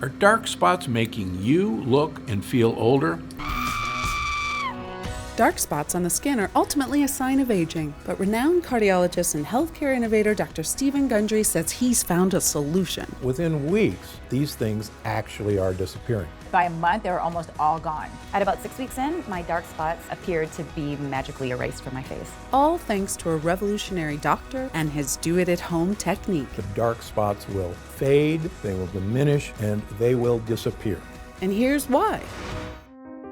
Are dark spots making you look and feel older? Dark spots on the skin are ultimately a sign of aging, but renowned cardiologist and healthcare innovator Dr. Stephen Gundry says he's found a solution. Within weeks, these things actually are disappearing. By a month, they were almost all gone. At about 6 weeks in, my dark spots appeared to be magically erased from my face. All thanks to a revolutionary doctor and his do-it-at-home technique. The dark spots will fade, they will diminish, and they will disappear. And here's why.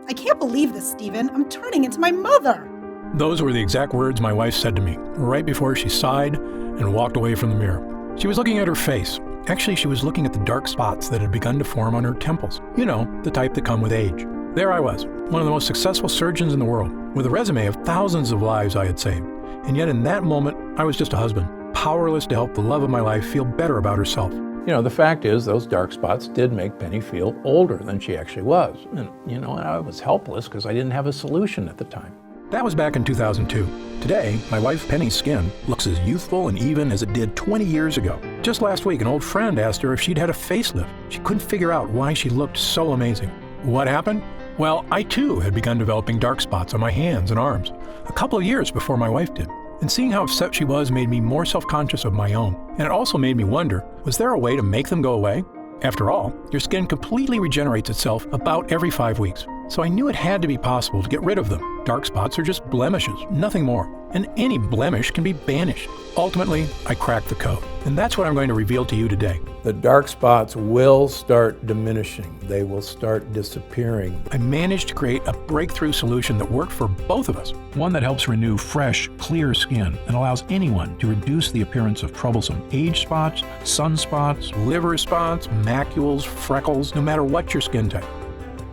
I can't believe this, Stephen. I'm turning into my mother. Those were the exact words my wife said to me, right before she sighed and walked away from the mirror. She was looking at her face. Actually, she was looking at the dark spots that had begun to form on her temples. You know, the type that come with age. There I was, one of the most successful surgeons in the world, with a resume of thousands of lives I had saved. And yet in that moment, I was just a husband, powerless to help the love of my life feel better about herself. You know, the fact is those dark spots did make Penny feel older than she actually was. And, you know, I was helpless because I didn't have a solution at the time. That was back in 2002. Today, my wife Penny's skin looks as youthful and even as it did 20 years ago. Just last week, an old friend asked her if she'd had a facelift. She couldn't figure out why she looked so amazing. What happened? Well, I too had begun developing dark spots on my hands and arms, a couple of years before my wife did. And seeing how upset she was made me more self-conscious of my own. And it also made me wonder, was there a way to make them go away? After all, your skin completely regenerates itself about every 5 weeks. So I knew it had to be possible to get rid of them. Dark spots are just blemishes, nothing more. And any blemish can be banished. Ultimately, I cracked the code. And that's what I'm going to reveal to you today. The dark spots will start diminishing. They will start disappearing. I managed to create a breakthrough solution that worked for both of us. One that helps renew fresh, clear skin and allows anyone to reduce the appearance of troublesome age spots, sunspots, liver spots, macules, freckles, no matter what your skin type.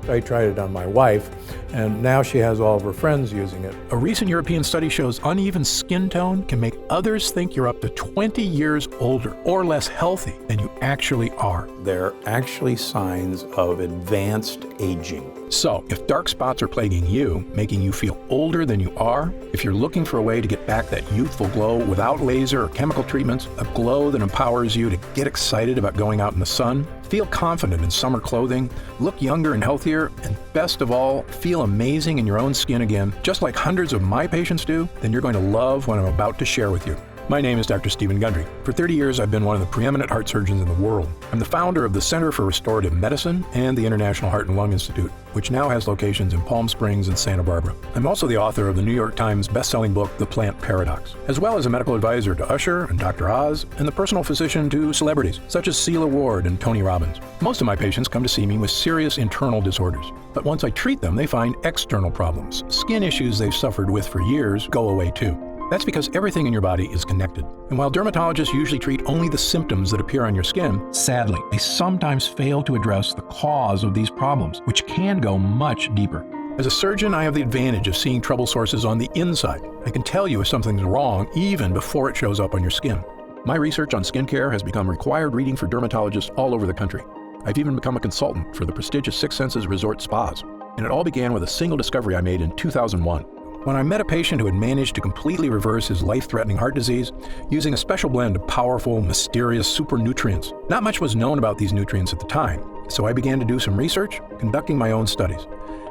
I tried it on my wife, and now she has all of her friends using it. A recent European study shows uneven skin tone can make others think you're up to 20 years older or less healthy than you actually are. They're actually signs of advanced aging. So, if dark spots are plaguing you, making you feel older than you are, if you're looking for a way to get back that youthful glow without laser or chemical treatments, a glow that empowers you to get excited about going out in the sun, feel confident in summer clothing, look younger and healthier, and best of all, feel amazing in your own skin again, just like hundreds of my patients do, then you're going to love what I'm about to share with you. My name is Dr. Stephen Gundry. For 30 years, I've been one of the preeminent heart surgeons in the world. I'm the founder of the Center for Restorative Medicine and the International Heart and Lung Institute, which now has locations in Palm Springs and Santa Barbara. I'm also the author of the New York Times best-selling book, The Plant Paradox, as well as a medical advisor to Usher and Dr. Oz, and the personal physician to celebrities, such as Celia Ward and Tony Robbins. Most of my patients come to see me with serious internal disorders. But once I treat them, they find external problems. Skin issues they've suffered with for years go away too. That's because everything in your body is connected. And while dermatologists usually treat only the symptoms that appear on your skin, sadly, they sometimes fail to address the cause of these problems, which can go much deeper. As a surgeon, I have the advantage of seeing trouble sources on the inside. I can tell you if something's wrong even before it shows up on your skin. My research on skincare has become required reading for dermatologists all over the country. I've even become a consultant for the prestigious Six Senses Resort Spas. And it all began with a single discovery I made in 2001. When I met a patient who had managed to completely reverse his life-threatening heart disease using a special blend of powerful, mysterious super nutrients. Not much was known about these nutrients at the time, so I began to do some research, conducting my own studies.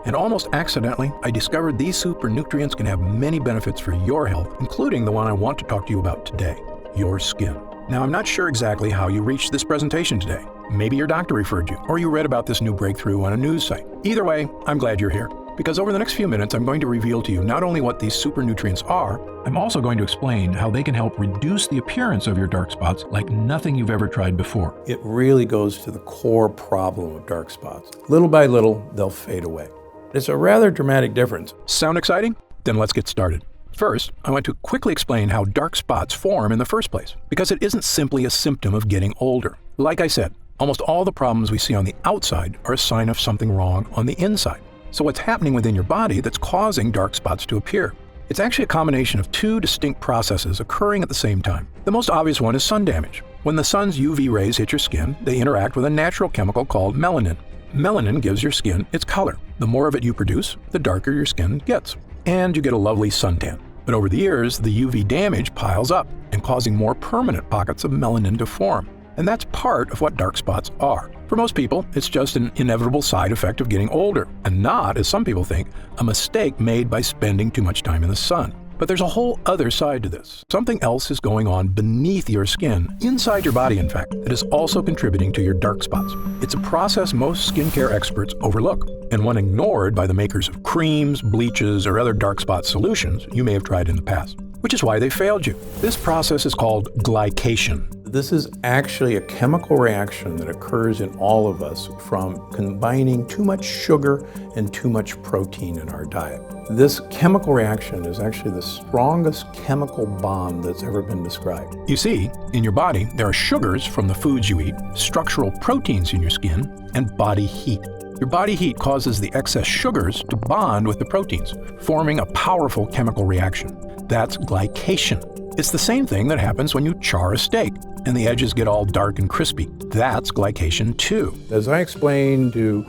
And almost accidentally, I discovered these super nutrients can have many benefits for your health, including the one I want to talk to you about today, your skin. Now, I'm not sure exactly how you reached this presentation today. Maybe your doctor referred you, or you read about this new breakthrough on a news site. Either way, I'm glad you're here. Because over the next few minutes, I'm going to reveal to you not only what these super nutrients are, I'm also going to explain how they can help reduce the appearance of your dark spots like nothing you've ever tried before. It really goes to the core problem of dark spots. Little by little, they'll fade away. It's a rather dramatic difference. Sound exciting? Then let's get started. First, I want to quickly explain how dark spots form in the first place, because it isn't simply a symptom of getting older. Like I said, almost all the problems we see on the outside are a sign of something wrong on the inside. So what's happening within your body that's causing dark spots to appear? It's actually a combination of two distinct processes occurring at the same time. The most obvious one is sun damage. When the sun's UV rays hit your skin, they interact with a natural chemical called melanin. Melanin gives your skin its color. The more of it you produce, the darker your skin gets. And you get a lovely suntan. But over the years, the UV damage piles up and causing more permanent pockets of melanin to form. And that's part of what dark spots are. For most people, it's just an inevitable side effect of getting older, and not, as some people think, a mistake made by spending too much time in the sun. But there's a whole other side to this. Something else is going on beneath your skin, inside your body in fact, that is also contributing to your dark spots. It's a process most skincare experts overlook, and one ignored by the makers of creams, bleaches, or other dark spot solutions you may have tried in the past, which is why they failed you. This process is called glycation. This is actually a chemical reaction that occurs in all of us from combining too much sugar and too much protein in our diet. This chemical reaction is actually the strongest chemical bond that's ever been described. You see, in your body, there are sugars from the foods you eat, structural proteins in your skin, and body heat. Your body heat causes the excess sugars to bond with the proteins, forming a powerful chemical reaction. That's glycation. It's the same thing that happens when you char a steak and the edges get all dark and crispy. That's glycation too. As I explained to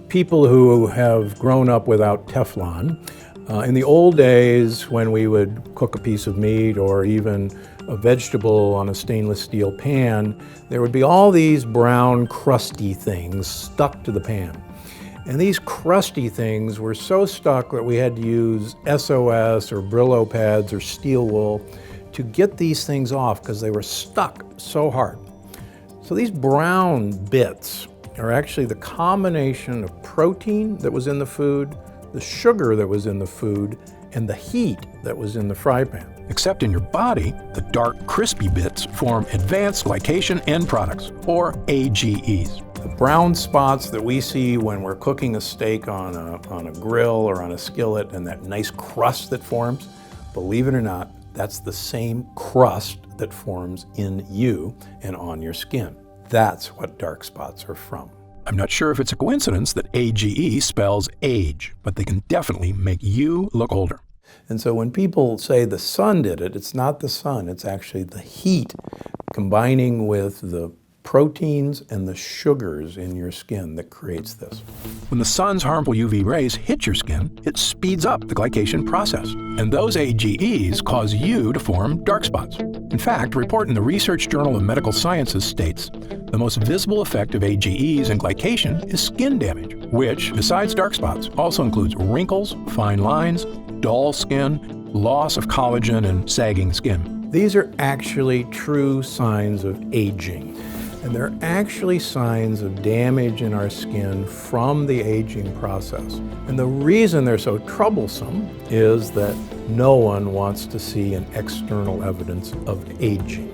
people who have grown up without Teflon, in the old days when we would cook a piece of meat or even a vegetable on a stainless steel pan, there would be all these brown crusty things stuck to the pan. And these crusty things were so stuck that we had to use SOS or Brillo pads or steel wool to get these things off because they were stuck so hard. So these brown bits are actually the combination of protein that was in the food, the sugar that was in the food, and the heat that was in the fry pan. Except in your body, the dark, crispy bits form advanced glycation end products, or AGEs. The brown spots that we see when we're cooking a steak on a grill or on a skillet and that nice crust that forms, believe it or not, that's the same crust that forms in you and on your skin. That's what dark spots are from. I'm not sure if it's a coincidence that AGE spells age, but they can definitely make you look older. And so when people say the sun did it, it's not the sun, it's actually the heat combining with the proteins and the sugars in your skin that creates this. When the sun's harmful UV rays hit your skin, it speeds up the glycation process, and those AGEs cause you to form dark spots. In fact, a report in the Research Journal of Medical Sciences states the most visible effect of AGEs and glycation is skin damage, which, besides dark spots, also includes wrinkles, fine lines, dull skin, loss of collagen, and sagging skin. These are actually true signs of aging. And they're actually signs of damage in our skin from the aging process. And the reason they're so troublesome is that no one wants to see an external evidence of aging.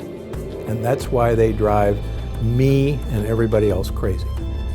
And that's why they drive me and everybody else crazy.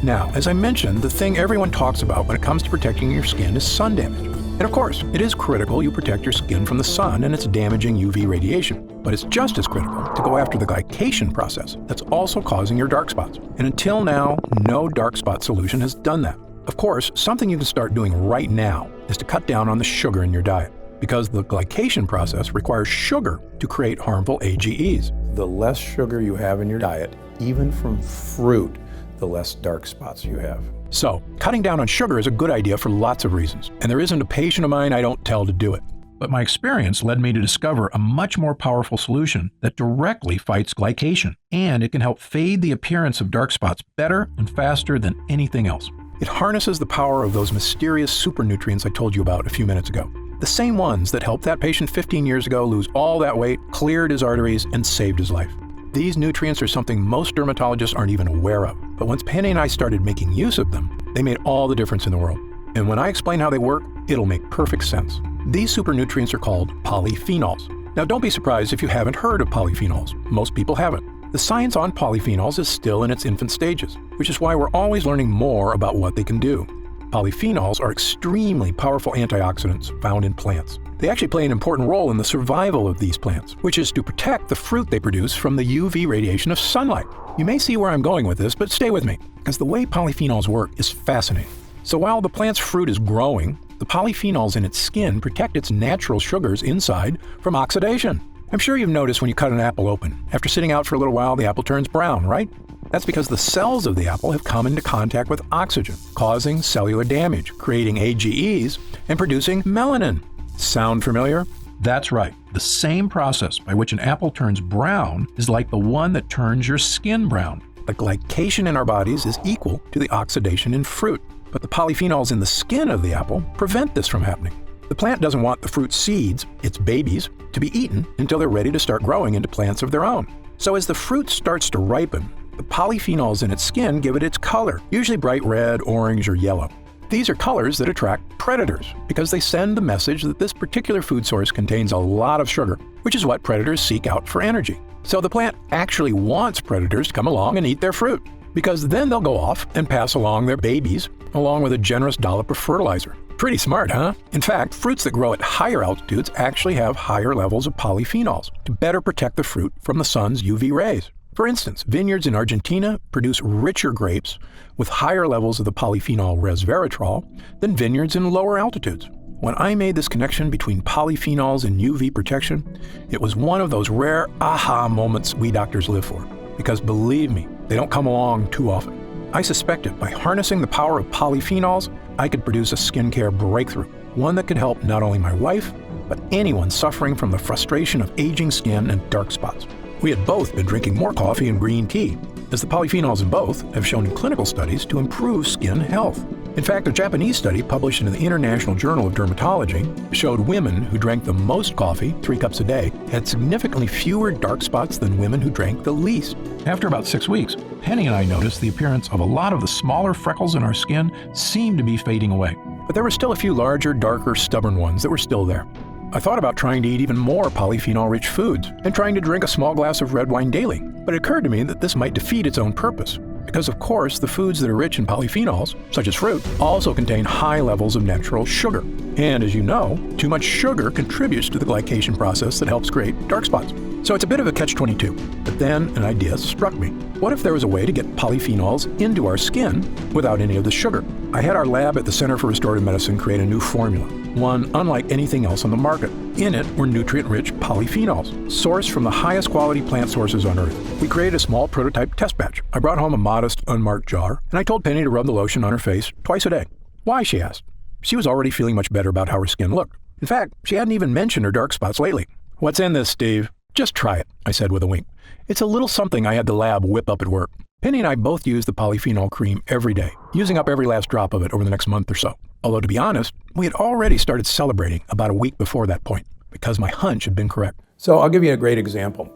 Now, as I mentioned, the thing everyone talks about when it comes to protecting your skin is sun damage. And of course, it is critical you protect your skin from the sun and its damaging UV radiation. But it's just as critical to go after the glycation process that's also causing your dark spots. And until now, no dark spot solution has done that. Of course, something you can start doing right now is to cut down on the sugar in your diet, because the glycation process requires sugar to create harmful AGEs. The less sugar you have in your diet, even from fruit, the less dark spots you have. So, cutting down on sugar is a good idea for lots of reasons, and there isn't a patient of mine I don't tell to do it. But my experience led me to discover a much more powerful solution that directly fights glycation, and it can help fade the appearance of dark spots better and faster than anything else. It harnesses the power of those mysterious super nutrients I told you about a few minutes ago. The same ones that helped that patient 15 years ago lose all that weight, cleared his arteries, and saved his life. These nutrients are something most dermatologists aren't even aware of. But once Penny and I started making use of them, they made all the difference in the world. And when I explain how they work, it'll make perfect sense. These super nutrients are called polyphenols. Now don't be surprised if you haven't heard of polyphenols. Most people haven't. The science on polyphenols is still in its infant stages, which is why we're always learning more about what they can do. Polyphenols are extremely powerful antioxidants found in plants. They actually play an important role in the survival of these plants, which is to protect the fruit they produce from the UV radiation of sunlight. You may see where I'm going with this, but stay with me, because the way polyphenols work is fascinating. So while the plant's fruit is growing, the polyphenols in its skin protect its natural sugars inside from oxidation. I'm sure you've noticed when you cut an apple open, after sitting out for a little while, the apple turns brown, right? That's because the cells of the apple have come into contact with oxygen, causing cellular damage, creating AGEs, and producing melanin. Sound familiar? That's right. The same process by which an apple turns brown is like the one that turns your skin brown. the glycation in our bodies is equal to the oxidation in fruit. But the polyphenols in the skin of the apple prevent this from happening. The plant doesn't want the fruit seeds, its babies, to be eaten until they're ready to start growing into plants of their own. So as the fruit starts to ripen, the polyphenols in its skin give it its color, usually bright red, orange, or yellow. These are colors that attract predators because they send the message that this particular food source contains a lot of sugar, which is what predators seek out for energy. So the plant actually wants predators to come along and eat their fruit, because then they'll go off and pass along their babies along with a generous dollop of fertilizer. Pretty smart, huh? In fact, fruits that grow at higher altitudes actually have higher levels of polyphenols to better protect the fruit from the sun's UV rays. For instance, vineyards in Argentina produce richer grapes with higher levels of the polyphenol resveratrol than vineyards in lower altitudes. When I made this connection between polyphenols and UV protection, it was one of those rare aha moments we doctors live for. Because believe me, they don't come along too often. I suspected by harnessing the power of polyphenols, I could produce a skincare breakthrough, one that could help not only my wife, but anyone suffering from the frustration of aging skin and dark spots. We had both been drinking more coffee and green tea, as the polyphenols in both have shown in clinical studies to improve skin health. In fact, a Japanese study published in the International Journal of Dermatology showed women who drank the most coffee, 3 cups a day, had significantly fewer dark spots than women who drank the least. After about 6 weeks, Penny and I noticed the appearance of a lot of the smaller freckles in our skin seemed to be fading away. But there were still a few larger, darker, stubborn ones that were still there. I thought about trying to eat even more polyphenol-rich foods and trying to drink a small glass of red wine daily, but it occurred to me that this might defeat its own purpose. Because of course, the foods that are rich in polyphenols, such as fruit, also contain high levels of natural sugar. And as you know, too much sugar contributes to the glycation process that helps create dark spots. So it's a bit of a catch-22. But then an idea struck me. What if there was a way to get polyphenols into our skin without any of the sugar? I had our lab at the Center for Restorative Medicine create a new formula, one unlike anything else on the market. In it were nutrient-rich polyphenols, sourced from the highest quality plant sources on Earth. We created a small prototype test batch. I brought home a modest, unmarked jar, and I told Penny to rub the lotion on her face twice a day. Why, she asked. She was already feeling much better about how her skin looked. In fact, she hadn't even mentioned her dark spots lately. "What's in this, Steve?" "Just try it," I said with a wink. "It's a little something I had the lab whip up at work." Penny and I both use the polyphenol cream every day, using up every last drop of it over the next month or so. Although to be honest, we had already started celebrating about a week before that point, because my hunch had been correct. So I'll give you a great example.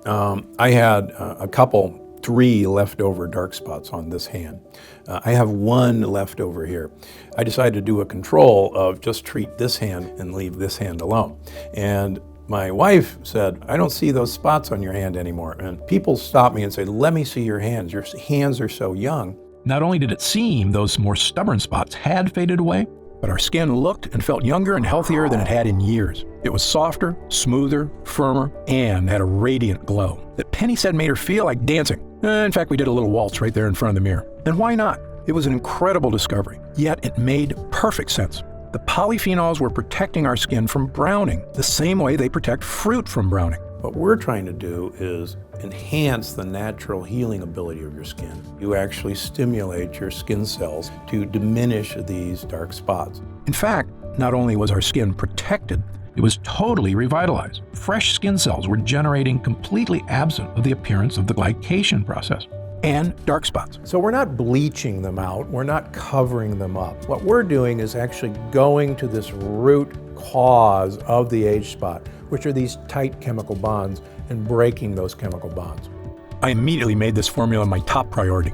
I had a couple, 3 leftover dark spots on this hand. I have 1 left over here. I decided to do a control of just treat this hand and leave this hand alone. And my wife said, "I don't see those spots on your hand anymore." And people stop me and say, "Let me see your hands. Your hands are so young." Not only did it seem those more stubborn spots had faded away, But our skin looked and felt younger and healthier than it had in years. It was softer, smoother, firmer, and had a radiant glow that Penny said made her feel like dancing. In fact, we did a little waltz right there in front of the mirror. And why not? It was an incredible discovery, yet it made perfect sense. The polyphenols were protecting our skin from browning, the same way they protect fruit from browning. What we're trying to do is enhance the natural healing ability of your skin. You actually stimulate your skin cells to diminish these dark spots. In fact, not only was our skin protected, it was totally revitalized. Fresh skin cells were generating completely absent of the appearance of the glycation process. And dark spots. So we're not bleaching them out, we're not covering them up. What we're doing is actually going to this root cause of the age spot, which are these tight chemical bonds, and breaking those chemical bonds. I immediately made this formula my top priority.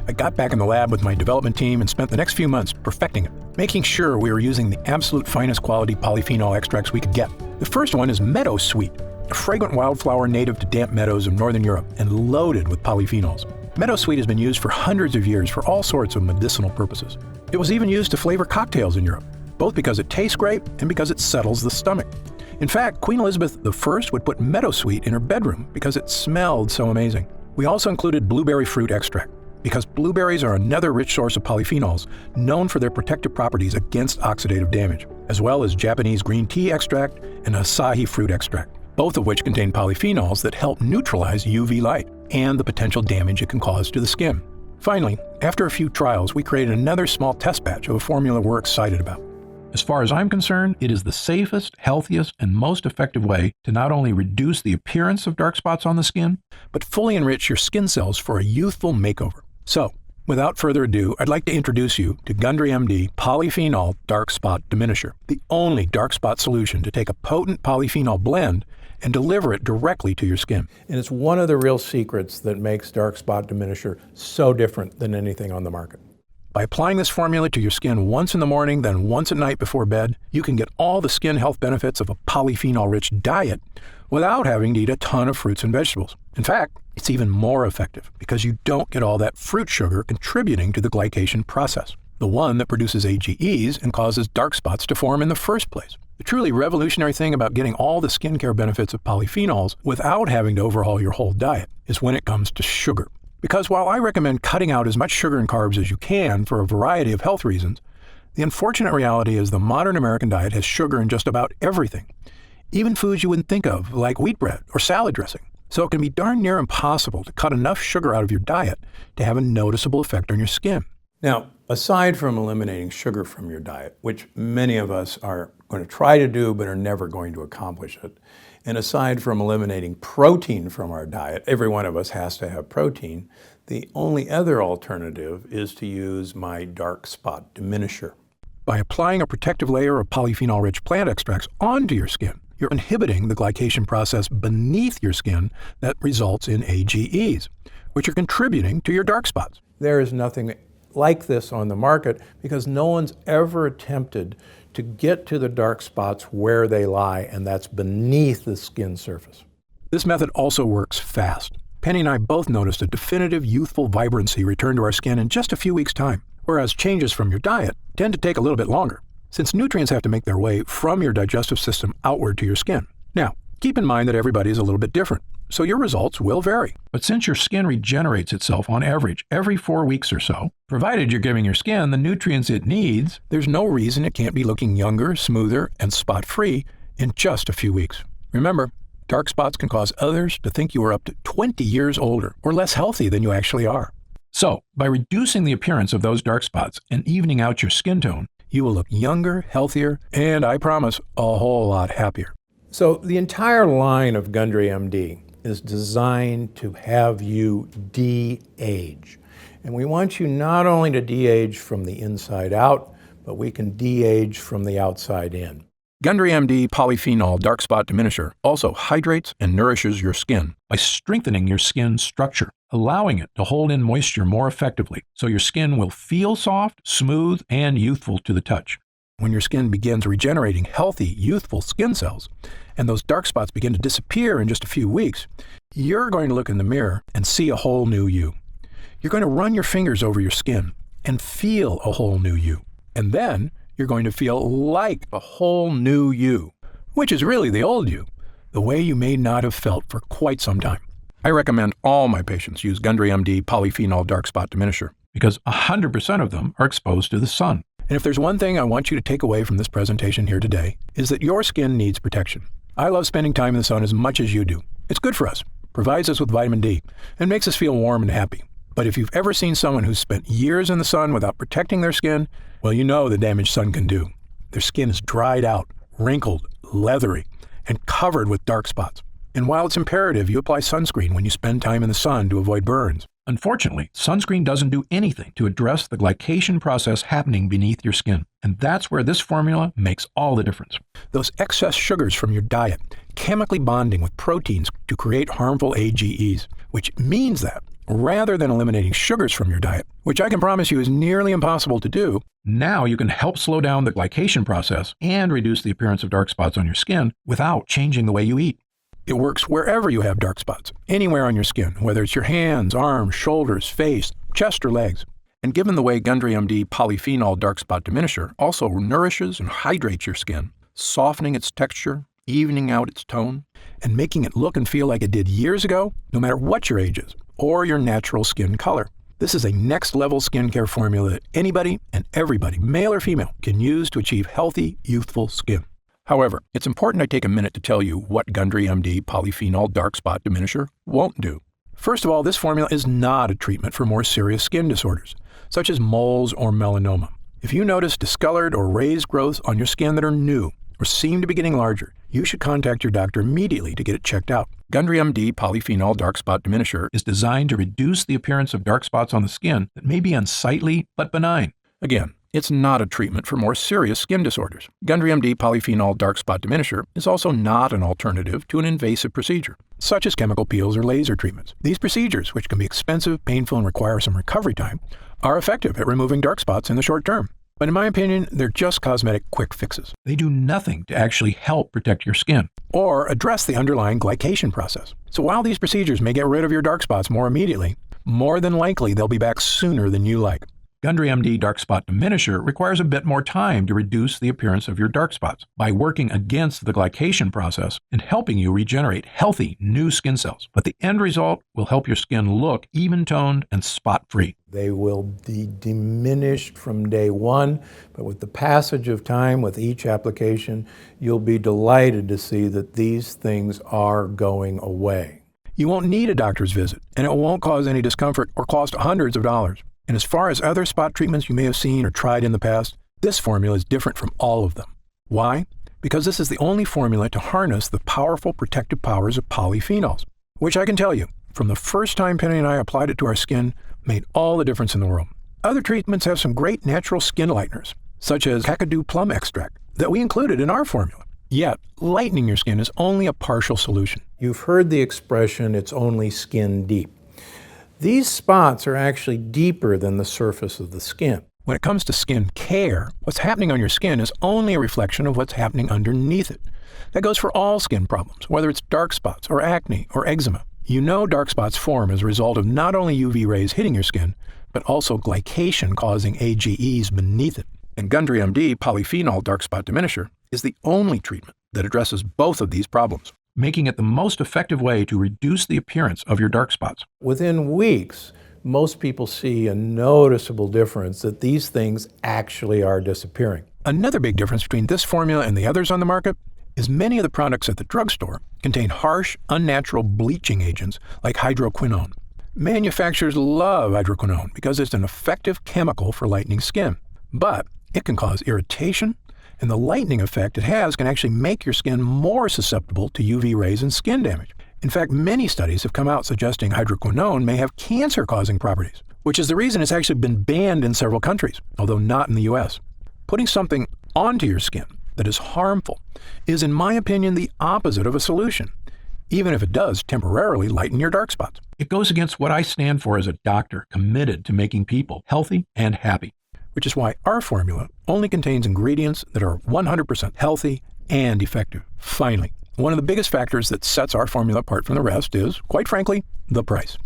I got back in the lab with my development team and spent the next few months perfecting it, making sure we were using the absolute finest quality polyphenol extracts we could get. The first one is Meadow Sweet, a fragrant wildflower native to damp meadows of Northern Europe and loaded with polyphenols. Meadow Sweet has been used for hundreds of years for all sorts of medicinal purposes. It was even used to flavor cocktails in Europe, both because it tastes great and because it settles the stomach. In fact, Queen Elizabeth I would put Meadow Sweet in her bedroom because it smelled so amazing. We also included blueberry fruit extract, because blueberries are another rich source of polyphenols known for their protective properties against oxidative damage, as well as Japanese green tea extract and Asahi fruit extract, both of which contain polyphenols that help neutralize UV light and the potential damage it can cause to the skin. Finally, after a few trials, we created another small test batch of a formula we're excited about. As far as I'm concerned, it is the safest, healthiest, and most effective way to not only reduce the appearance of dark spots on the skin, but fully enrich your skin cells for a youthful makeover. So, without further ado, I'd like to introduce you to Gundry MD Polyphenol Dark Spot Diminisher, the only dark spot solution to take a potent polyphenol blend and deliver it directly to your skin. And it's one of the real secrets that makes dark spot diminisher so different than anything on the market. By applying this formula to your skin once in the morning, then once at night before bed, you can get all the skin health benefits of a polyphenol-rich diet without having to eat a ton of fruits and vegetables. In fact, it's even more effective because you don't get all that fruit sugar contributing to the glycation process, the one that produces AGEs and causes dark spots to form in the first place. The truly revolutionary thing about getting all the skincare benefits of polyphenols without having to overhaul your whole diet is when it comes to sugar. Because while I recommend cutting out as much sugar and carbs as you can for a variety of health reasons, the unfortunate reality is the modern American diet has sugar in just about everything, even foods you wouldn't think of, like wheat bread or salad dressing. So it can be darn near impossible to cut enough sugar out of your diet to have a noticeable effect on your skin. Now, aside from eliminating sugar from your diet, which many of us are going to try to do but are never going to accomplish it, and aside from eliminating protein from our diet, every one of us has to have protein, the only other alternative is to use my dark spot diminisher. By applying a protective layer of polyphenol-rich plant extracts onto your skin, you're inhibiting the glycation process beneath your skin that results in AGEs, which are contributing to your dark spots. There is nothing like this on the market because no one's ever attempted to get to the dark spots where they lie, and that's beneath the skin surface. This method also works fast. Penny and I both noticed a definitive youthful vibrancy return to our skin in just a few weeks' time, whereas changes from your diet tend to take a little bit longer, since nutrients have to make their way from your digestive system outward to your skin. Now, keep in mind that everybody is a little bit different, so your results will vary. But since your skin regenerates itself on average every 4 weeks or so, provided you're giving your skin the nutrients it needs, there's no reason it can't be looking younger, smoother, and spot-free in just a few weeks. Remember, dark spots can cause others to think you are up to 20 years older or less healthy than you actually are. So, by reducing the appearance of those dark spots and evening out your skin tone, you will look younger, healthier, and I promise, a whole lot happier. So the entire line of Gundry MD is designed to have you de-age. And we want you not only to de-age from the inside out, but we can de-age from the outside in. Gundry MD Polyphenol Dark Spot Diminisher also hydrates and nourishes your skin by strengthening your skin structure, allowing it to hold in moisture more effectively, so your skin will feel soft, smooth, and youthful to the touch. When your skin begins regenerating healthy, youthful skin cells, and those dark spots begin to disappear in just a few weeks, you're going to look in the mirror and see a whole new you. You're going to run your fingers over your skin and feel a whole new you. And then you're going to feel like a whole new you, which is really the old you, the way you may not have felt for quite some time. I recommend all my patients use Gundry MD Polyphenol Dark Spot Diminisher because 100% of them are exposed to the sun. And if there's one thing I want you to take away from this presentation here today, is that your skin needs protection. I love spending time in the sun as much as you do. It's good for us, provides us with vitamin D, and makes us feel warm and happy. But if you've ever seen someone who's spent years in the sun without protecting their skin, well, you know the damage sun can do. Their skin is dried out, wrinkled, leathery, and covered with dark spots. And while it's imperative you apply sunscreen when you spend time in the sun to avoid burns, unfortunately, sunscreen doesn't do anything to address the glycation process happening beneath your skin. And that's where this formula makes all the difference. Those excess sugars from your diet chemically bonding with proteins to create harmful AGEs, which means that rather than eliminating sugars from your diet, which I can promise you is nearly impossible to do, now you can help slow down the glycation process and reduce the appearance of dark spots on your skin without changing the way you eat. It works wherever you have dark spots, anywhere on your skin, whether it's your hands, arms, shoulders, face, chest, or legs. And given the way Gundry MD Polyphenol Dark Spot Diminisher also nourishes and hydrates your skin, softening its texture, evening out its tone, and making it look and feel like it did years ago, no matter what your age is, or your natural skin color. This is a next-level skincare formula that anybody and everybody, male or female, can use to achieve healthy, youthful skin. However, it's important I take a minute to tell you what Gundry MD Polyphenol Dark Spot Diminisher won't do. First of all, this formula is not a treatment for more serious skin disorders, such as moles or melanoma. If you notice discolored or raised growths on your skin that are new or seem to be getting larger, you should contact your doctor immediately to get it checked out. Gundry MD Polyphenol Dark Spot Diminisher is designed to reduce the appearance of dark spots on the skin that may be unsightly but benign. Again, it's not a treatment for more serious skin disorders. Gundry MD Polyphenol Dark Spot Diminisher is also not an alternative to an invasive procedure, such as chemical peels or laser treatments. These procedures, which can be expensive, painful, and require some recovery time, are effective at removing dark spots in the short term. But in my opinion, they're just cosmetic quick fixes. They do nothing to actually help protect your skin. Or address the underlying glycation process. So while these procedures may get rid of your dark spots more immediately, more than likely they'll be back sooner than you like. Gundry MD Dark Spot Diminisher requires a bit more time to reduce the appearance of your dark spots by working against the glycation process and helping you regenerate healthy new skin cells. But the end result will help your skin look even-toned and spot-free. They will be diminished from day one, but with the passage of time, with each application, you'll be delighted to see that these things are going away. You won't need a doctor's visit, and it won't cause any discomfort or cost hundreds of dollars. And as far as other spot treatments you may have seen or tried in the past, this formula is different from all of them. Why? Because this is the only formula to harness the powerful protective powers of polyphenols, which I can tell you, from the first time Penny and I applied it to our skin, made all the difference in the world. Other treatments have some great natural skin lighteners, such as Kakadu plum extract, that we included in our formula. Yet, lightening your skin is only a partial solution. You've heard the expression, it's only skin deep. These spots are actually deeper than the surface of the skin. When it comes to skin care, what's happening on your skin is only a reflection of what's happening underneath it. That goes for all skin problems, whether it's dark spots or acne or eczema. You know dark spots form as a result of not only UV rays hitting your skin, but also glycation causing AGEs beneath it. And Gundry MD Polyphenol Dark Spot Diminisher is the only treatment that addresses both of these problems, making it the most effective way to reduce the appearance of your dark spots. Within weeks, most people see a noticeable difference that these things actually are disappearing. Another big difference between this formula and the others on the market is many of the products at the drugstore contain harsh, unnatural bleaching agents like hydroquinone. Manufacturers love hydroquinone because it's an effective chemical for lightening skin, but it can cause irritation, and the lightening effect it has can actually make your skin more susceptible to UV rays and skin damage. In fact, many studies have come out suggesting hydroquinone may have cancer-causing properties, which is the reason it's actually been banned in several countries, although not in the US. Putting something onto your skin that is harmful is, in my opinion, the opposite of a solution, even if it does temporarily lighten your dark spots. It goes against what I stand for as a doctor committed to making people healthy and happy. Which is why our formula only contains ingredients that are 100% healthy and effective. Finally, one of the biggest factors that sets our formula apart from the rest is, quite frankly, the price.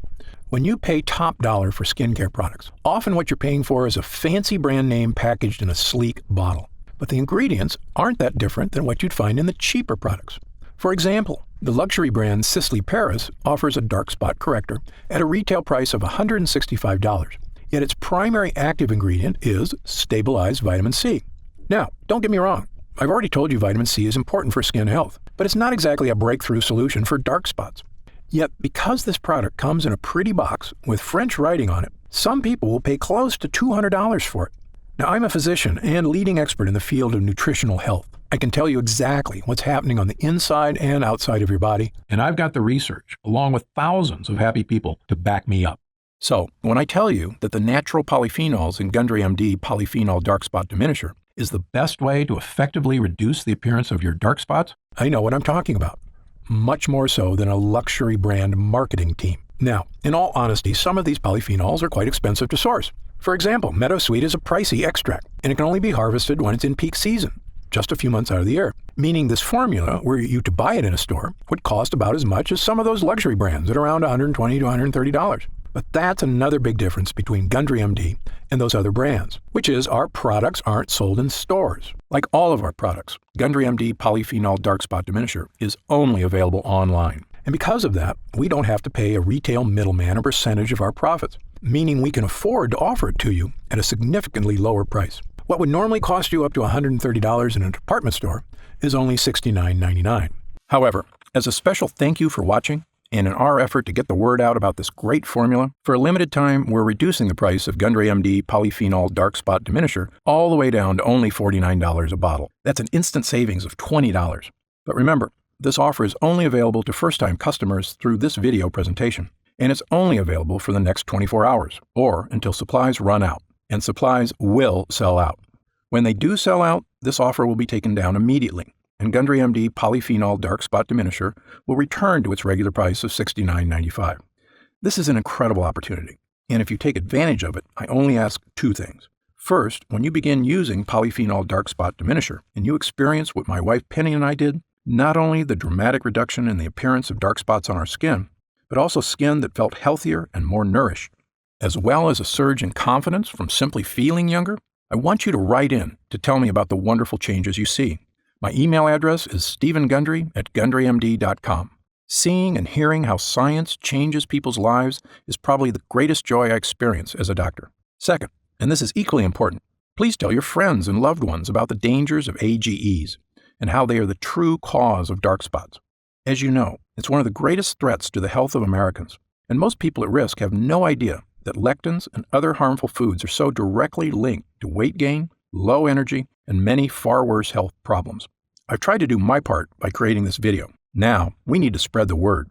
When you pay top dollar for skincare products, often what you're paying for is a fancy brand name packaged in a sleek bottle. But the ingredients aren't that different than what you'd find in the cheaper products. For example, the luxury brand Sisley Paris offers a dark spot corrector at a retail price of $165. Yet its primary active ingredient is stabilized vitamin C. Now, don't get me wrong. I've already told you vitamin C is important for skin health, but it's not exactly a breakthrough solution for dark spots. Yet, because this product comes in a pretty box with French writing on it, some people will pay close to $200 for it. Now, I'm a physician and leading expert in the field of nutritional health. I can tell you exactly what's happening on the inside and outside of your body. And I've got the research, along with thousands of happy people, to back me up. So, when I tell you that the natural polyphenols in Gundry MD Polyphenol Dark Spot Diminisher is the best way to effectively reduce the appearance of your dark spots, I know what I'm talking about. Much more so than a luxury brand marketing team. Now, in all honesty, some of these polyphenols are quite expensive to source. For example, Meadowsweet is a pricey extract, and it can only be harvested when it's in peak season, just a few months out of the year. Meaning this formula, were you to buy it in a store, would cost about as much as some of those luxury brands at around $120 to $130. But that's another big difference between Gundry MD and those other brands, which is our products aren't sold in stores. Like all of our products, Gundry MD Polyphenol Dark Spot Diminisher is only available online. And because of that, we don't have to pay a retail middleman a percentage of our profits, meaning we can afford to offer it to you at a significantly lower price. What would normally cost you up to $130 in a department store is only $69.99. However, as a special thank you for watching, And in our effort to get the word out about this great formula, for a limited time, we're reducing the price of Gundry MD Polyphenol Dark Spot Diminisher all the way down to only $49 a bottle. That's an instant savings of $20. But remember, this offer is only available to first-time customers through this video presentation. And it's only available for the next 24 hours, or until supplies run out. And supplies will sell out. When they do sell out, this offer will be taken down immediately, and Gundry MD Polyphenol Dark Spot Diminisher will return to its regular price of $69.95. This is an incredible opportunity, and if you take advantage of it, I only ask two things. First, when you begin using Polyphenol Dark Spot Diminisher, and you experience what my wife Penny and I did, not only the dramatic reduction in the appearance of dark spots on our skin, but also skin that felt healthier and more nourished, as well as a surge in confidence from simply feeling younger, I want you to write in to tell me about the wonderful changes you see. My email address is stevengundry@gundrymd.com. Seeing and hearing how science changes people's lives is probably the greatest joy I experience as a doctor. Second, and this is equally important, please tell your friends and loved ones about the dangers of AGEs and how they are the true cause of dark spots. As you know, it's one of the greatest threats to the health of Americans, and most people at risk have no idea that lectins and other harmful foods are so directly linked to weight gain, low energy, and many far worse health problems. I've tried to do my part by creating this video. Now, we need to spread the word.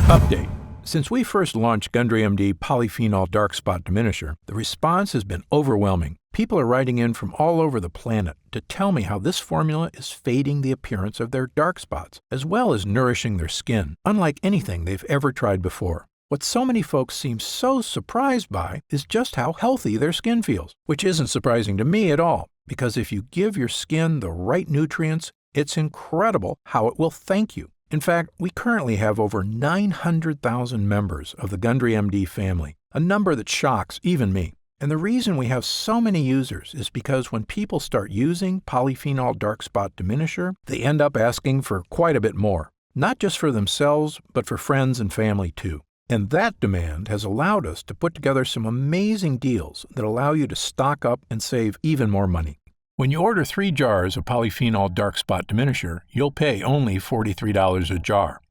Update. Since we first launched Gundry MD Polyphenol Dark Spot Diminisher, the response has been overwhelming. People are writing in from all over the planet to tell me how this formula is fading the appearance of their dark spots, as well as nourishing their skin, unlike anything they've ever tried before. What so many folks seem so surprised by is just how healthy their skin feels, which isn't surprising to me at all, because if you give your skin the right nutrients, it's incredible how it will thank you. In fact, we currently have over 900,000 members of the Gundry MD family, a number that shocks even me. And the reason we have so many users is because when people start using Polyphenol Dark Spot Diminisher, they end up asking for quite a bit more, not just for themselves, but for friends and family too. And that demand has allowed us to put together some amazing deals that allow you to stock up and save even more money. When you order 3 jars of Polyphenol Dark Spot Diminisher, you'll pay only $43 a jar.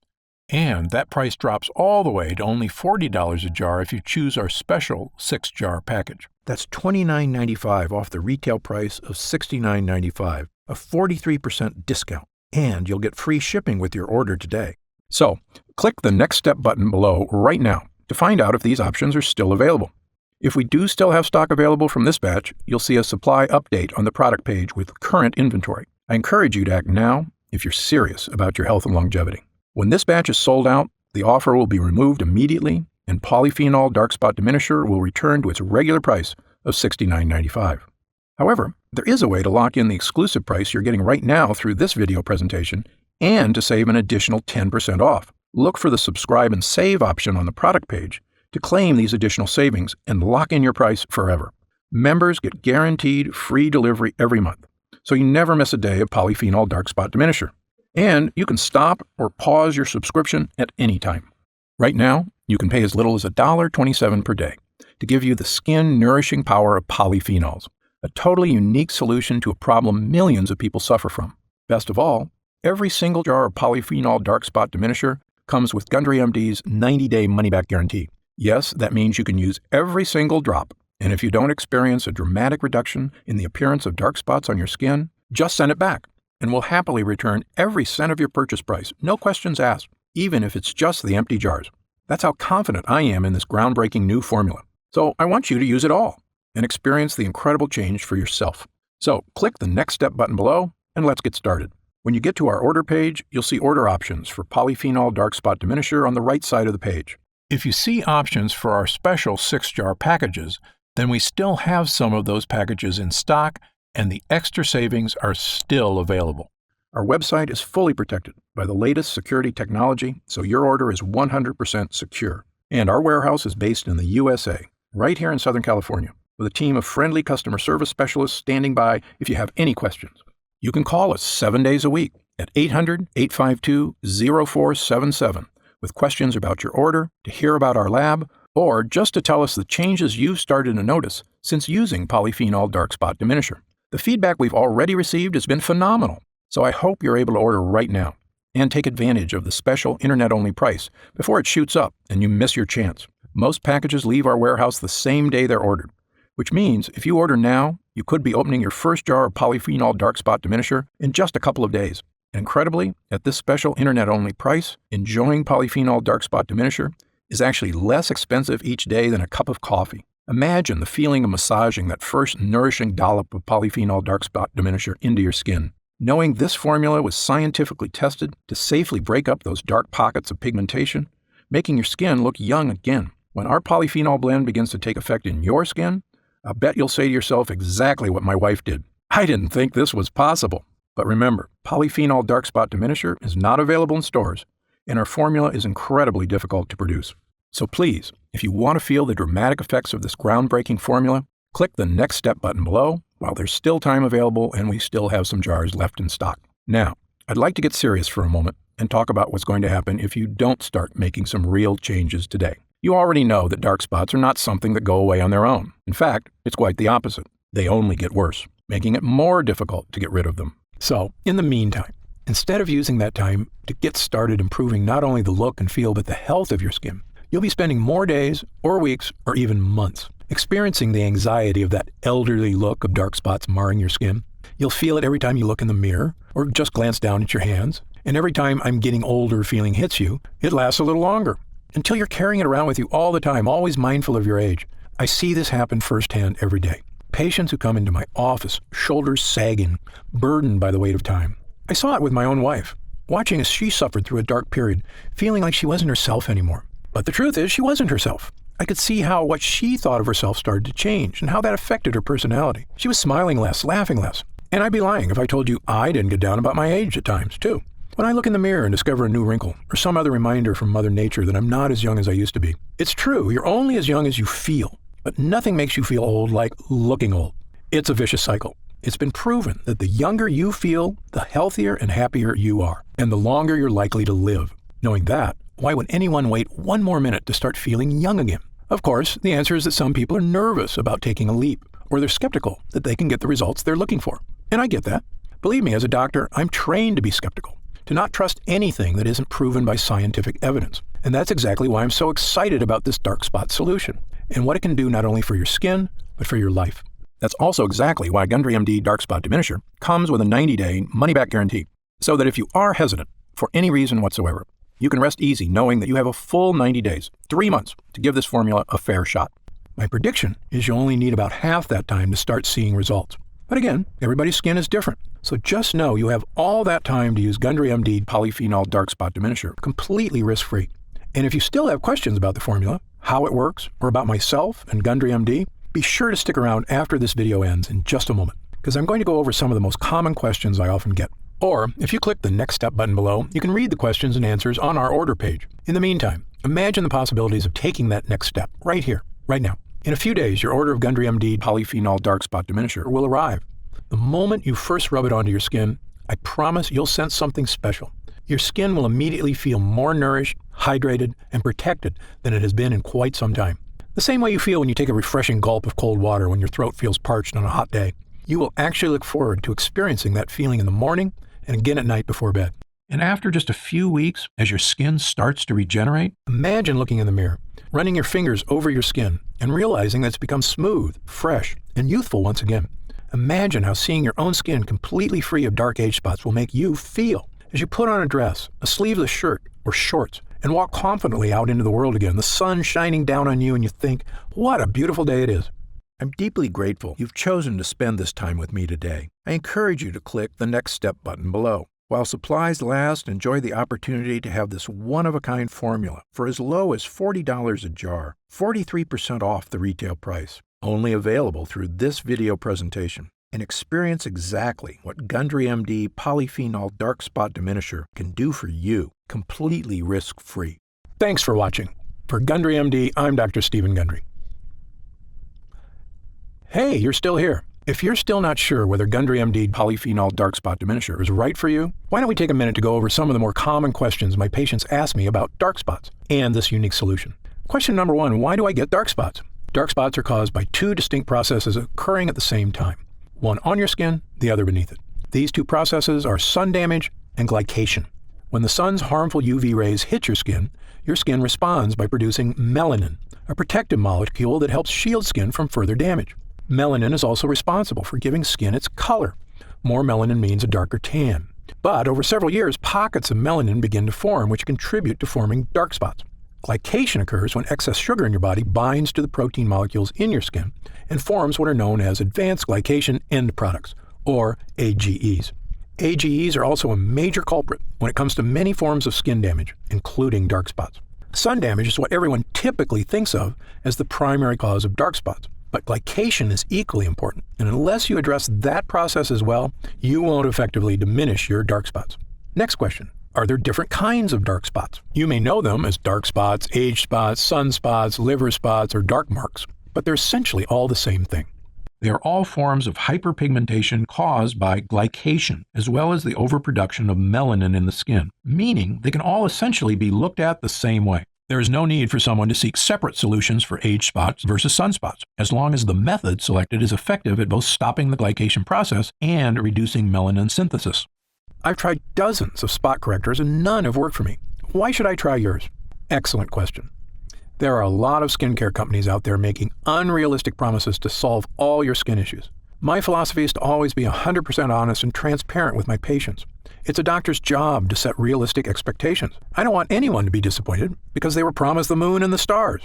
And that price drops all the way to only $40 a jar if you choose our special 6-jar package. That's $29.95 off the retail price of $69.95, a 43% discount. And you'll get free shipping with your order today. So, click the Next Step button below right now to find out if these options are still available. If we do still have stock available from this batch, you'll see a supply update on the product page with current inventory. I encourage you to act now if you're serious about your health and longevity. When this batch is sold out, the offer will be removed immediately, and Polyphenol Dark Spot Diminisher will return to its regular price of $69.95. However, there is a way to lock in the exclusive price you're getting right now through this video presentation and to save an additional 10% off. Look for the subscribe and save option on the product page to claim these additional savings and lock in your price forever. Members get guaranteed free delivery every month, so you never miss a day of Polyphenol Dark Spot Diminisher. And you can stop or pause your subscription at any time. Right now, you can pay as little as $1.27 per day to give you the skin-nourishing power of polyphenols, a totally unique solution to a problem millions of people suffer from. Best of all, every single jar of Polyphenol Dark Spot Diminisher comes with Gundry MD's 90-day money-back guarantee. Yes, that means you can use every single drop, and if you don't experience a dramatic reduction in the appearance of dark spots on your skin, just send it back, and we'll happily return every cent of your purchase price, no questions asked, even if it's just the empty jars. That's how confident I am in this groundbreaking new formula. So I want you to use it all and experience the incredible change for yourself. So click the Next Step button below, and let's get started. When you get to our order page, you'll see order options for Polyphenol Dark Spot Diminisher on the right side of the page. If you see options for our special 6-jar packages, then we still have some of those packages in stock, and the extra savings are still available. Our website is fully protected by the latest security technology, so your order is 100% secure. And our warehouse is based in the USA, right here in Southern California, with a team of friendly customer service specialists standing by if you have any questions. You can call us 7 days a week at 800-852-0477 with questions about your order, to hear about our lab, or just to tell us the changes you've started to notice since using Polyphenol Dark Spot Diminisher. The feedback we've already received has been phenomenal, so I hope you're able to order right now. And take advantage of the special internet-only price before it shoots up and you miss your chance. Most packages leave our warehouse the same day they're ordered, which means if you order now, you could be opening your first jar of polyphenol dark spot diminisher in just a couple of days. Incredibly, at this special internet-only price, enjoying polyphenol dark spot diminisher is actually less expensive each day than a cup of coffee. Imagine the feeling of massaging that first nourishing dollop of polyphenol dark spot diminisher into your skin. Knowing this formula was scientifically tested to safely break up those dark pockets of pigmentation, making your skin look young again. When our polyphenol blend begins to take effect in your skin, I'll bet you'll say to yourself exactly what my wife did. I didn't think this was possible. But remember, polyphenol dark spot diminisher is not available in stores, and our formula is incredibly difficult to produce. So please, if you want to feel the dramatic effects of this groundbreaking formula, click the Next Step button below while there's still time available and we still have some jars left in stock. Now, I'd like to get serious for a moment and talk about what's going to happen if you don't start making some real changes today. You already know that dark spots are not something that go away on their own. In fact, it's quite the opposite. They only get worse, making it more difficult to get rid of them. So, in the meantime, instead of using that time to get started improving not only the look and feel but the health of your skin, you'll be spending more days or weeks or even months experiencing the anxiety of that elderly look of dark spots marring your skin. You'll feel it every time you look in the mirror or just glance down at your hands. And every time I'm getting older feeling hits you, it lasts a little longer until you're carrying it around with you all the time, always mindful of your age. I see this happen firsthand every day. Patients who come into my office, shoulders sagging, burdened by the weight of time. I saw it with my own wife, watching as she suffered through a dark period, feeling like she wasn't herself anymore. But the truth is, she wasn't herself. I could see how what she thought of herself started to change and how that affected her personality. She was smiling less, laughing less. And I'd be lying if I told you I didn't get down about my age at times, too. When I look in the mirror and discover a new wrinkle or some other reminder from Mother Nature that I'm not as young as I used to be. It's true, you're only as young as you feel. But nothing makes you feel old like looking old. It's a vicious cycle. It's been proven that the younger you feel, the healthier and happier you are, and the longer you're likely to live. Knowing that, why would anyone wait one more minute to start feeling young again? Of course, the answer is that some people are nervous about taking a leap, or they're skeptical that they can get the results they're looking for. And I get that. Believe me, as a doctor, I'm trained to be skeptical, to not trust anything that isn't proven by scientific evidence. And that's exactly why I'm so excited about this dark spot solution, and what it can do not only for your skin, but for your life. That's also exactly why Gundry MD Dark Spot Diminisher comes with a 90-day money-back guarantee, so that if you are hesitant for any reason whatsoever, you can rest easy knowing that you have a full 90 days, 3 months, to give this formula a fair shot. My prediction is you'll only need about half that time to start seeing results. But again, everybody's skin is different, so just know you have all that time to use Gundry MD Polyphenol Dark Spot Diminisher completely risk-free. And if you still have questions about the formula, how it works, or about myself and Gundry MD, be sure to stick around after this video ends in just a moment, because I'm going to go over some of the most common questions I often get. Or, if you click the Next Step button below, you can read the questions and answers on our order page. In the meantime, imagine the possibilities of taking that next step right here, right now. In a few days, your order of Gundry MD Polyphenol Dark Spot Diminisher will arrive. The moment you first rub it onto your skin, I promise you'll sense something special. Your skin will immediately feel more nourished, hydrated, and protected than it has been in quite some time. The same way you feel when you take a refreshing gulp of cold water when your throat feels parched on a hot day. You will actually look forward to experiencing that feeling in the morning and again at night before bed. And after just a few weeks, as your skin starts to regenerate, imagine looking in the mirror, running your fingers over your skin, and realizing that it's become smooth, fresh, and youthful once again. Imagine how seeing your own skin completely free of dark age spots will make you feel as you put on a dress, a sleeveless shirt, or shorts, and walk confidently out into the world again, the sun shining down on you, and you think, what a beautiful day it is. I'm deeply grateful you've chosen to spend this time with me today. I encourage you to click the Next Step button below. While supplies last, enjoy the opportunity to have this one-of-a-kind formula for as low as $40 a jar, 43% off the retail price. Only available through this video presentation. And experience exactly what Gundry MD Polyphenol Dark Spot Diminisher can do for you, completely risk-free. Thanks for watching. For Gundry MD, I'm Dr. Stephen Gundry. Hey, you're still here. If you're still not sure whether Gundry MD Polyphenol Dark Spot Diminisher is right for you, why don't we take a minute to go over some of the more common questions my patients ask me about dark spots and this unique solution. Question number 1, why do I get dark spots? Dark spots are caused by 2 distinct processes occurring at the same time. One on your skin, the other beneath it. These 2 processes are sun damage and glycation. When the sun's harmful UV rays hit your skin responds by producing melanin, a protective molecule that helps shield skin from further damage. Melanin is also responsible for giving skin its color. More melanin means a darker tan. But over several years, pockets of melanin begin to form, which contribute to forming dark spots. Glycation occurs when excess sugar in your body binds to the protein molecules in your skin and forms what are known as advanced glycation end products, or AGEs. AGEs are also a major culprit when it comes to many forms of skin damage, including dark spots. Sun damage is what everyone typically thinks of as the primary cause of dark spots, but glycation is equally important, and unless you address that process as well, you won't effectively diminish your dark spots. Next question. Are there different kinds of dark spots? You may know them as dark spots, age spots, sunspots, liver spots, or dark marks, but they're essentially all the same thing. They are all forms of hyperpigmentation caused by glycation, as well as the overproduction of melanin in the skin, meaning they can all essentially be looked at the same way. There is no need for someone to seek separate solutions for age spots versus sunspots, as long as the method selected is effective at both stopping the glycation process and reducing melanin synthesis. I've tried dozens of spot correctors and none have worked for me. Why should I try yours? Excellent question. There are a lot of skincare companies out there making unrealistic promises to solve all your skin issues. My philosophy is to always be 100% honest and transparent with my patients. It's a doctor's job to set realistic expectations. I don't want anyone to be disappointed because they were promised the moon and the stars.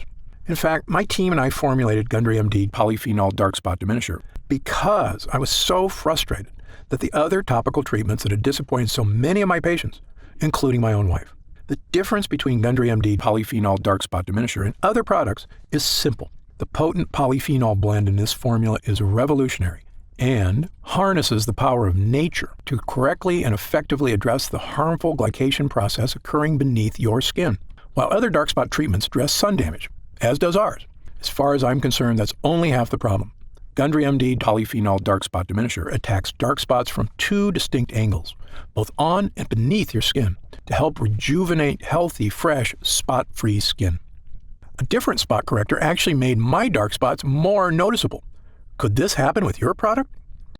In fact, my team and I formulated Gundry MD Polyphenol Dark Spot Diminisher because I was so frustrated that the other topical treatments that had disappointed so many of my patients, including my own wife. The difference between Gundry MD Polyphenol Dark Spot Diminisher and other products is simple. The potent polyphenol blend in this formula is revolutionary and harnesses the power of nature to correctly and effectively address the harmful glycation process occurring beneath your skin. While other dark spot treatments address sun damage, as does ours, as far as I'm concerned, that's only half the problem. Gundry MD Polyphenol Dark Spot Diminisher attacks dark spots from two distinct angles, both on and beneath your skin, to help rejuvenate healthy, fresh, spot-free skin. A different spot corrector actually made my dark spots more noticeable. Could this happen with your product?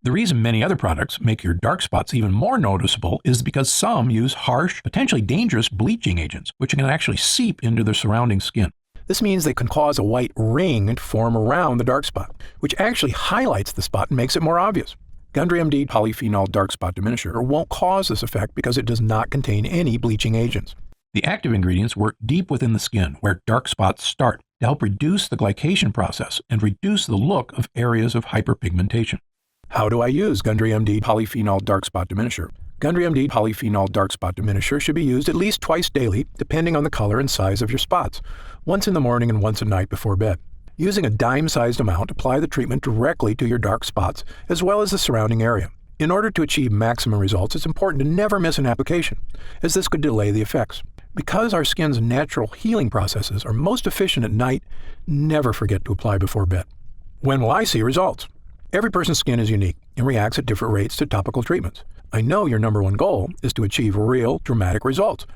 The reason many other products make your dark spots even more noticeable is because some use harsh, potentially dangerous bleaching agents, which can actually seep into the surrounding skin. This means they can cause a white ring to form around the dark spot, which actually highlights the spot and makes it more obvious. Gundry MD Polyphenol Dark Spot Diminisher won't cause this effect because it does not contain any bleaching agents. The active ingredients work deep within the skin, where dark spots start, to help reduce the glycation process and reduce the look of areas of hyperpigmentation. How do I use Gundry MD Polyphenol Dark Spot Diminisher? Gundry MD Polyphenol Dark Spot Diminisher should be used at least twice daily, depending on the color and size of your spots, once in the morning and once at night before bed. Using a dime-sized amount, apply the treatment directly to your dark spots, as well as the surrounding area. In order to achieve maximum results, it's important to never miss an application, as this could delay the effects. Because our skin's natural healing processes are most efficient at night, never forget to apply before bed. When will I see results? Every person's skin is unique and reacts at different rates to topical treatments. I know your number one goal is to achieve real, dramatic results,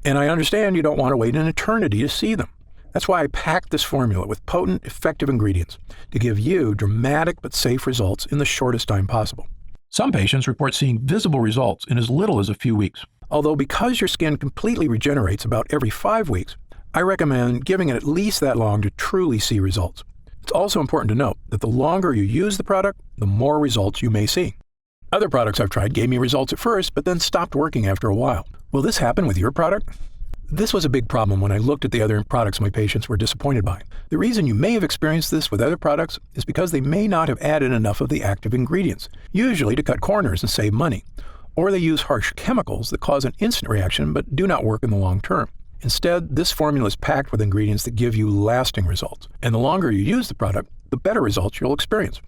and I understand you don't want to wait an eternity to see them. That's why I packed this formula with potent, effective ingredients to give you dramatic but safe results in the shortest time possible. Some patients report seeing visible results in as little as a few weeks. Although because your skin completely regenerates about every 5 weeks, I recommend giving it at least that long to truly see results. It's also important to note that the longer you use the product, the more results you may see. Other products I've tried gave me results at first, but then stopped working after a while. Will this happen with your product? This was a big problem when I looked at the other products my patients were disappointed by. The reason you may have experienced this with other products is because they may not have added enough of the active ingredients, usually to cut corners and save money. Or they use harsh chemicals that cause an instant reaction but do not work in the long term. Instead, this formula is packed with ingredients that give you lasting results, and the longer you use the product, the better results you'll experience.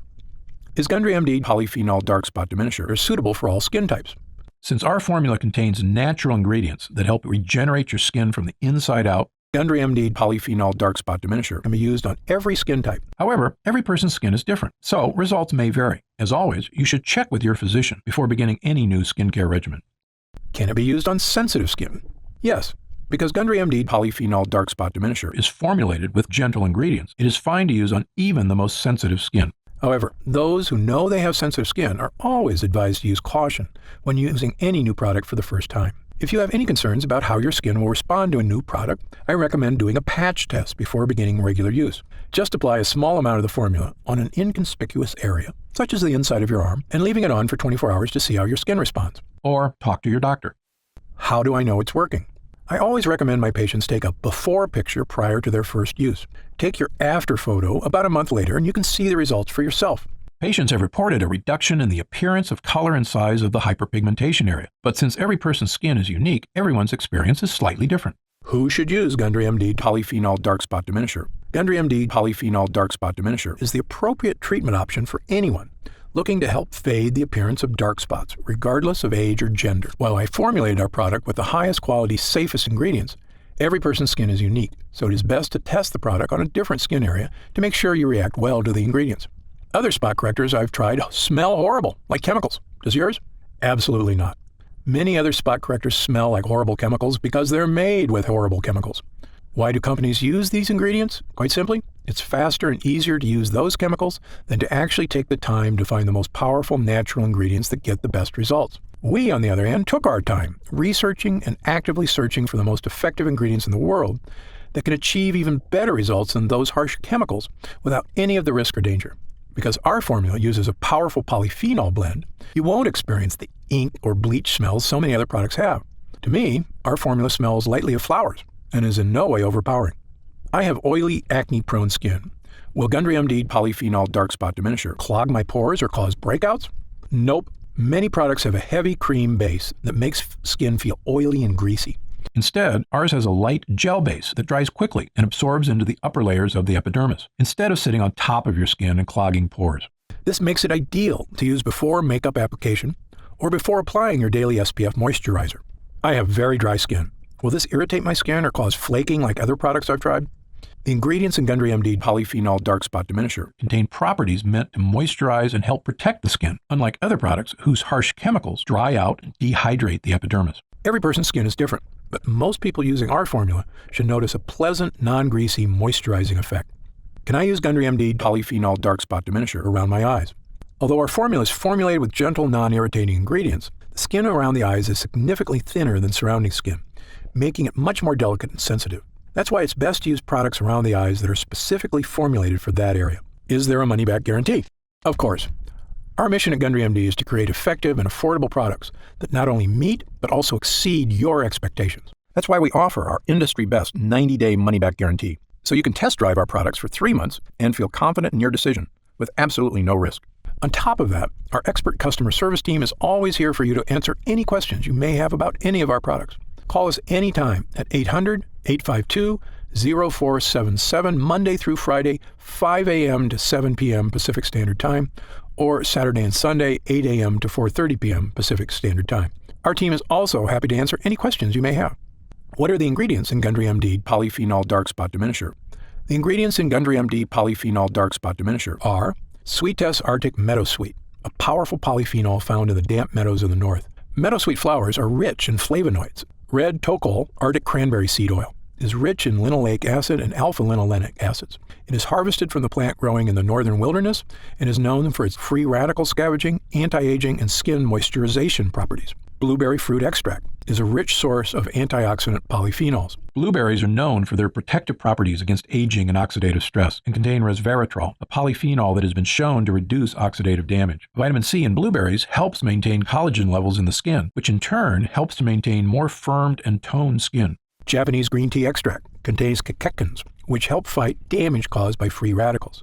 Is Gundry MD Polyphenol Dark Spot Diminisher suitable for all skin types? Since our formula contains natural ingredients that help regenerate your skin from the inside out, Gundry MD Polyphenol Dark Spot Diminisher can be used on every skin type. However, every person's skin is different, so results may vary. As always, you should check with your physician before beginning any new skincare regimen. Can it be used on sensitive skin? Yes. Because Gundry MD Polyphenol Dark Spot Diminisher is formulated with gentle ingredients, it is fine to use on even the most sensitive skin. However, those who know they have sensitive skin are always advised to use caution when using any new product for the first time. If you have any concerns about how your skin will respond to a new product, I recommend doing a patch test before beginning regular use. Just apply a small amount of the formula on an inconspicuous area, such as the inside of your arm, and leaving it on for 24 hours to see how your skin responds. Or talk to your doctor. How do I know it's working? I always recommend my patients take a before picture prior to their first use. Take your after photo about a month later and you can see the results for yourself. Patients have reported a reduction in the appearance of color and size of the hyperpigmentation area. But since every person's skin is unique, everyone's experience is slightly different. Who should use Gundry MD Polyphenol Dark Spot Diminisher? Gundry MD Polyphenol Dark Spot Diminisher is the appropriate treatment option for anyone looking to help fade the appearance of dark spots, regardless of age or gender. While I formulated our product with the highest quality, safest ingredients, every person's skin is unique, so it is best to test the product on a different skin area to make sure you react well to the ingredients. Other spot correctors I've tried smell horrible, like chemicals. Does yours? Absolutely not. Many other spot correctors smell like horrible chemicals because they're made with horrible chemicals. Why do companies use these ingredients? Quite simply, it's faster and easier to use those chemicals than to actually take the time to find the most powerful natural ingredients that get the best results. We, on the other hand, took our time researching and actively searching for the most effective ingredients in the world that can achieve even better results than those harsh chemicals without any of the risk or danger. Because our formula uses a powerful polyphenol blend, you won't experience the ink or bleach smells so many other products have. To me, our formula smells lightly of flowers and is in no way overpowering. I have oily, acne-prone skin. Will Gundry MD Polyphenol Dark Spot Diminisher clog my pores or cause breakouts? Nope. Many products have a heavy cream base that makes skin feel oily and greasy. Instead, ours has a light gel base that dries quickly and absorbs into the upper layers of the epidermis, instead of sitting on top of your skin and clogging pores. This makes it ideal to use before makeup application or before applying your daily SPF moisturizer. I have very dry skin. Will this irritate my skin or cause flaking like other products I've tried? The ingredients in Gundry MD Polyphenol Dark Spot Diminisher Contain properties meant to moisturize and help protect the skin, unlike other products whose harsh chemicals dry out and dehydrate the epidermis. Every person's skin is different, but most people using our formula should notice a pleasant, non-greasy, moisturizing effect. Can I use Gundry MD Polyphenol Dark Spot Diminisher around my eyes? Although our formula is formulated with gentle, non-irritating ingredients, the skin around the eyes is significantly thinner than surrounding skin, making it much more delicate and sensitive. That's why it's best to use products around the eyes that are specifically formulated for that area. Is there a money-back guarantee? Of course. Our mission at Gundry MD is to create effective and affordable products that not only meet, but also exceed your expectations. That's why we offer our industry-best 90-day money-back guarantee, so you can test drive our products for 3 months and feel confident in your decision with absolutely no risk. On top of that, our expert customer service team is always here for you to answer any questions you may have about any of our products. Call us anytime at 800-852-0477, Monday through Friday, 5 a.m. to 7 p.m. Pacific Standard Time, or Saturday and Sunday, 8 a.m. to 4:30 p.m. Pacific Standard Time. Our team is also happy to answer any questions you may have. What are the ingredients in Gundry MD Polyphenol Dark Spot Diminisher? The ingredients in Gundry MD Polyphenol Dark Spot Diminisher are Sweetess Arctic Meadowsweet, a powerful polyphenol found in the damp meadows of the north. Meadowsweet flowers are rich in flavonoids. Red Tocol Arctic Cranberry Seed Oil is rich in linoleic acid and alpha-linolenic acids. It is harvested from the plant growing in the northern wilderness and is known for its free radical scavenging, anti-aging, and skin moisturization properties. Blueberry fruit extract is a rich source of antioxidant polyphenols. Blueberries are known for their protective properties against aging and oxidative stress and contain resveratrol, a polyphenol that has been shown to reduce oxidative damage. Vitamin C in blueberries helps maintain collagen levels in the skin, which in turn helps to maintain more firmed and toned skin. Japanese green tea extract contains catechins, which help fight damage caused by free radicals.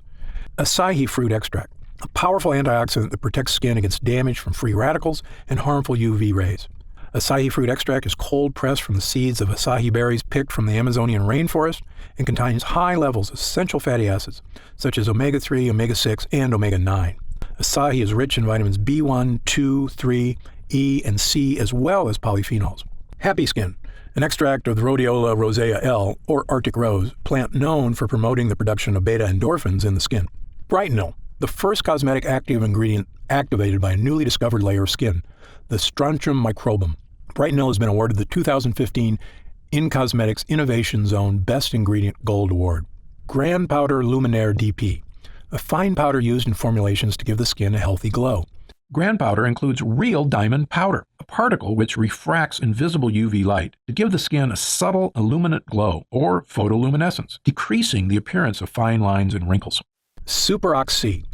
Acai fruit extract, a powerful antioxidant that protects skin against damage from free radicals and harmful UV rays. Acai fruit extract is cold pressed from the seeds of acai berries picked from the Amazonian rainforest and contains high levels of essential fatty acids such as omega-3, omega-6, and omega-9. Acai is rich in vitamins B1, 2, 3, E, and C, as well as polyphenols. Happy Skin, an extract of the Rhodiola rosea L, or Arctic rose, plant known for promoting the production of beta endorphins in the skin. Brightenol, the first cosmetic active ingredient activated by a newly discovered layer of skin, the Strontium microbum. Brightenol has been awarded the 2015 In Cosmetics Innovation Zone Best Ingredient Gold Award. Grand Powder Luminaire DP, a fine powder used in formulations to give the skin a healthy glow. Grand powder includes real diamond powder, a particle which refracts invisible UV light to give the skin a subtle illuminate glow or photoluminescence, decreasing the appearance of fine lines and wrinkles. Superox C,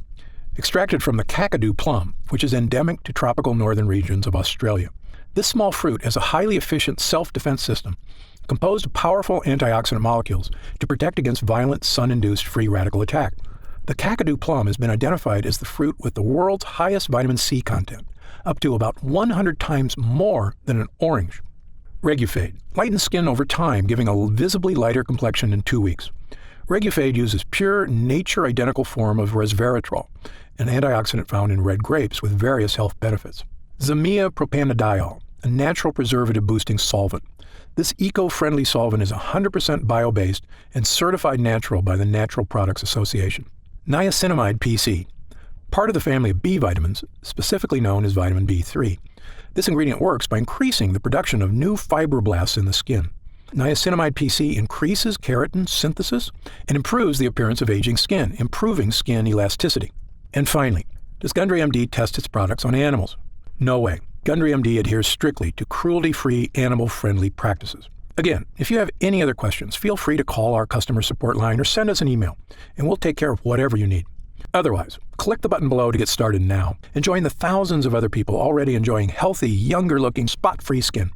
extracted from the Kakadu plum, which is endemic to tropical northern regions of Australia. This small fruit has a highly efficient self-defense system composed of powerful antioxidant molecules to protect against violent sun-induced free radical attack. The Kakadu plum has been identified as the fruit with the world's highest vitamin C content, up to about 100 times more than an orange. Regufade lightens skin over time, giving a visibly lighter complexion in 2 weeks. Regufade uses pure, nature-identical form of resveratrol, an antioxidant found in red grapes with various health benefits. Zamia propanediol, a natural preservative-boosting solvent. This eco-friendly solvent is 100% bio-based and certified natural by the Natural Products Association. Niacinamide PC, part of the family of B vitamins, specifically known as vitamin B3. This ingredient works by increasing the production of new fibroblasts in the skin. Niacinamide PC increases keratin synthesis and improves the appearance of aging skin, improving skin elasticity. And finally, does Gundry MD test its products on animals? No way. Gundry MD adheres strictly to cruelty-free, animal-friendly practices. Again, if you have any other questions, feel free to call our customer support line or send us an email, and we'll take care of whatever you need. Otherwise, click the button below to get started now and join the thousands of other people already enjoying healthy, younger-looking, spot-free skin.